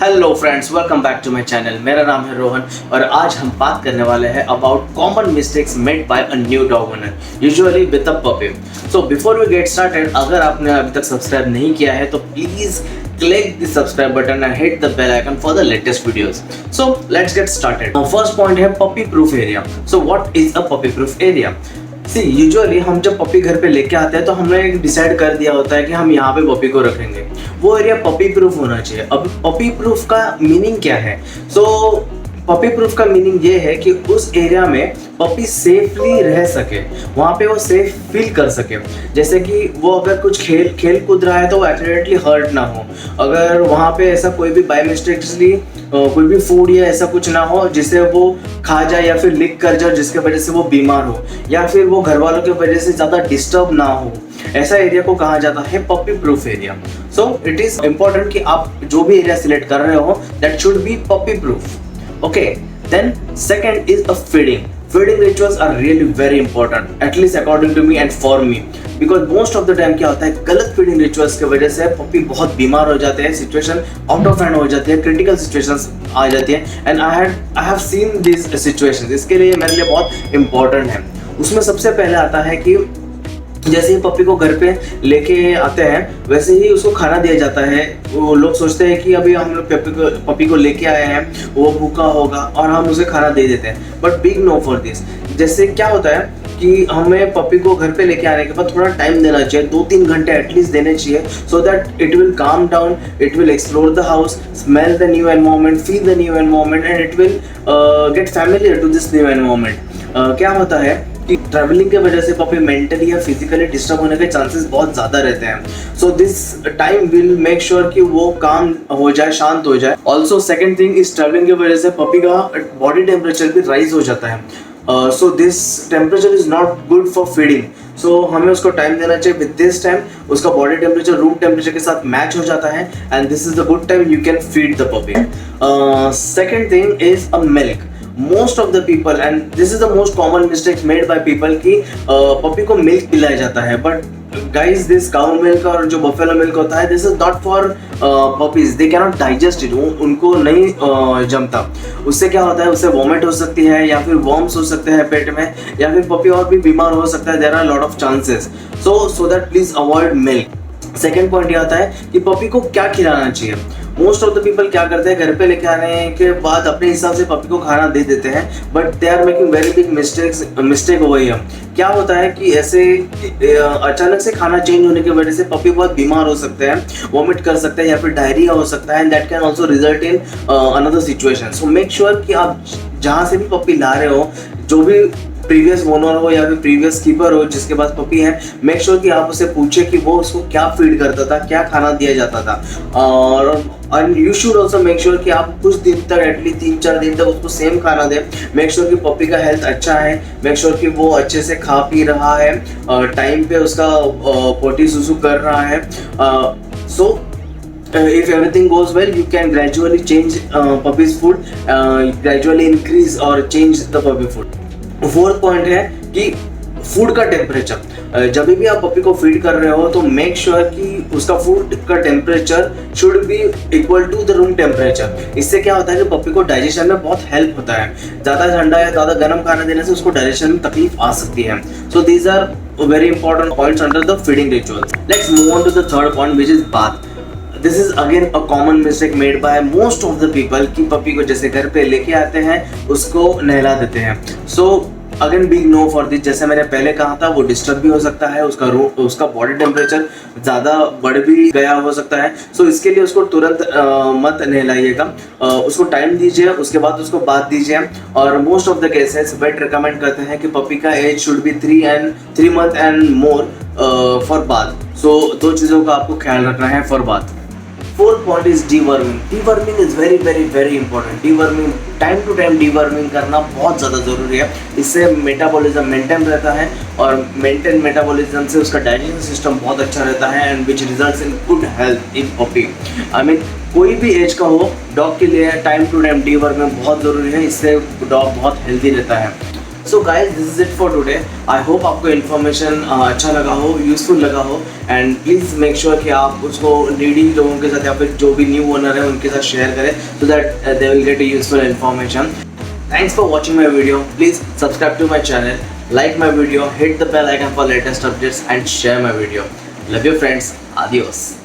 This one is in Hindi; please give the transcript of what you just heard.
Hello friends, welcome back to my channel. मेरा नाम है रोहन और आज हम बात करने वाले हैं about common mistakes made by a new dog owner, usually with a puppy. So before we get started, अगर आपने अभी तक सब्सक्राइब नहीं किया है तो please click the subscribe button and hit the bell icon for the latest videos. So let's get started. First point है puppy proof area. So what is a puppy proof area? See usually हम जब पपी घर पे लेके आते हैं तो हमने डिसाइड कर दिया होता है कि हम यहाँ पे पपी को रखेंगे। वो एरिया पपी प्रूफ होना चाहिए। अब पपी प्रूफ का मीनिंग क्या है? पपी प्रूफ का मीनिंग ये है कि उस एरिया में पपी सेफली रह सके, वहाँ पे वो सेफ फील कर सके। जैसे कि वो अगर कुछ खेल कूद रहा है तो वो एक्सीडेंटली हर्ट ना हो। अगर वहाँ पे ऐसा कोई भी बाय मिस्टेक्सली कोई भी फूड या ऐसा कुछ ना हो जिसे वो खा जाए या फिर लिक कर जाए जिसके वजह से वो बीमार हो, या फिर वो घर वालों की वजह से ज़्यादा डिस्टर्ब ना हो, ऐसा एरिया को कहा जाता है puppy proof area. So it is important कि आप जो भी एरिया सिलेक्ट कर रहे हो that should be puppy proof. Okay, then second is a feeding. Feeding rituals are really very important, at least according to me and for me, because most of the time क्या होता है, गलत फीडिंग रिचुअल्स की वजह से पपी बहुत बीमार हो जाते हैं, सिचुएशन आउट ऑफ हैंड हो जाती है, क्रिटिकल सिचुएशंस आ जाती है। And I have seen this situations. इसके लिए मेरे लिए बहुत इंपॉर्टेंट है। उसमें सबसे पहले आता है कि जैसे ही पपी को घर पे लेके आते हैं वैसे ही उसको खाना दिया जाता है। वो लोग सोचते हैं कि अभी हम लोग पपी को लेके आए हैं, वो भूखा होगा और हम उसे खाना दे देते हैं, but big no for this. जैसे क्या होता है कि हमें पपी को घर पे लेके आने के बाद थोड़ा टाइम देना चाहिए, 2-3 घंटे एटलीस्ट देने चाहिए, so that it will calm down, it will explore the house, smell the new environment, feel the new environment and it will get familiar to this new environment. क्या होता है कि ट्रैवलिंग के वजह से पपी मेंटली या फिजिकली डिस्टर्ब होने के चांसेस बहुत ज़्यादा रहते हैं। So this time will make sure कि वो काम हो जाए, शांत हो जाए। ऑल्सो सेकेंड थिंग इस ट्रैवलिंग की वजह से पपी का बॉडी टेम्परेचर भी राइज हो जाता है। So this temperature is not good for feeding. So हमें उसको टाइम देना चाहिए। विद दिस टाइम उसका बॉडी टेम्परेचर रूम टेम्परेचर के साथ मैच हो जाता है and this is the good time you can feed the puppy. Second thing is a milk. Most of the people, and this is the most common mistakes made by people कि पपी को मिल्क पिलाया जाता है, but guys this cow milk और जो buffalo milk होता है this is not for puppies, they cannot digest it, उनको नहीं जमता। उससे क्या होता है, उससे वॉमिट हो सकती है या फिर वर्म्स हो सकते हैं पेट में, या फिर पपी और भी बीमार हो सकता है। There are lot of chances, so that please avoid milk. Second point ये आता है कि पपी को क्या खिलाना चाहिए। मोस्ट ऑफ द पीपल क्या करते हैं, घर पे लेके आने के बाद अपने हिसाब से पपी को खाना दे देते हैं, but they are making very big mistake हो गई है। क्या होता है कि ऐसे अचानक से खाना चेंज होने की वजह से पपी बहुत बीमार हो सकते हैं, वॉमिट कर सकते हैं या फिर डायरिया हो सकता है, and that can also result in another situation. So make sure कि आप जहाँ से भी पपी ला रहे हो, जो भी प्रीवियस ओनर हो या फिर प्रीवियस कीपर हो जिसके पास पपी है, मेक श्योर कि आप उसे पूछे कि वो उसको क्या फीड करता था, क्या खाना दिया जाता था। और you should also make sure कि आप कुछ दिन तक, एटलीस्ट 3-4 दिन तक उसको सेम खाना दें। मेक श्योर कि पपी का हेल्थ अच्छा है, मेक श्योर कि वो अच्छे से खा पी रहा है, टाइम पे उसका पोटी सुसु कर रहा है। सो if everything goes well, you can gradually change puppy's food, gradually increase or change the puppy food. Fourth point है कि फूड का टेम्परेचर। जब भी आप पपी को फीड कर रहे हो तो मेक श्योर कि उसका फूड का temperature should be equal to the room temperature. इससे क्या होता है कि पपी को डाइजेशन में बहुत हेल्प होता है। ज़्यादा ठंडा या ज़्यादा गर्म खाना देने से उसको डाइजेशन में तकलीफ आ सकती है। So these are very important points under the feeding rituals. Let's move on to the third point which is bath. This is again a common mistake made by most of the people कि पपी को जैसे घर पे लेके आते हैं उसको नहला देते हैं। So again big no for this. जैसे मैंने पहले कहा था, वो डिस्टर्ब भी हो सकता है, उसका बॉडी टेम्परेचर ज़्यादा बढ़ भी गया हो सकता है। सो इसके लिए उसको तुरंत मत नहलाइएगा, उसको टाइम दीजिए, उसके बाद उसको बाथ दीजिए। और most of the cases vet recommend करते हैं कि पपी का age should be 3 month and more for bath. So 2 चीज़ों का आपको ख्याल रखना है for bath. Fourth point is deworming. Deworming is very very very important. Deworming time to time deworming करना बहुत ज़्यादा ज़रूरी है। इससे मेटाबॉलिज्म मेंटेन रहता है और मेंटेन मेटाबॉलिज्म से उसका डाइजेशन सिस्टम बहुत अच्छा रहता है and which results in good health in puppy. I mean कोई भी एज का हो, डॉग के लिए टाइम टू टाइम डीवर्मिंग बहुत ज़रूरी है। इससे डॉग बहुत हेल्दी रहता है। So guys this is it for today. I hope आपको इन्फॉर्मेशन अच्छा लगा हो, यूजफुल लगा हो, एंड प्लीज़ मेक श्योर कि आप उसको नीडी लोगों के साथ या फिर जो भी न्यू ओनर है उनके साथ शेयर करें, so that they will get useful information. Thanks for watching my video. Please subscribe to my channel, like my video, hit the bell icon for latest updates and share my video. Love you friends. Adios.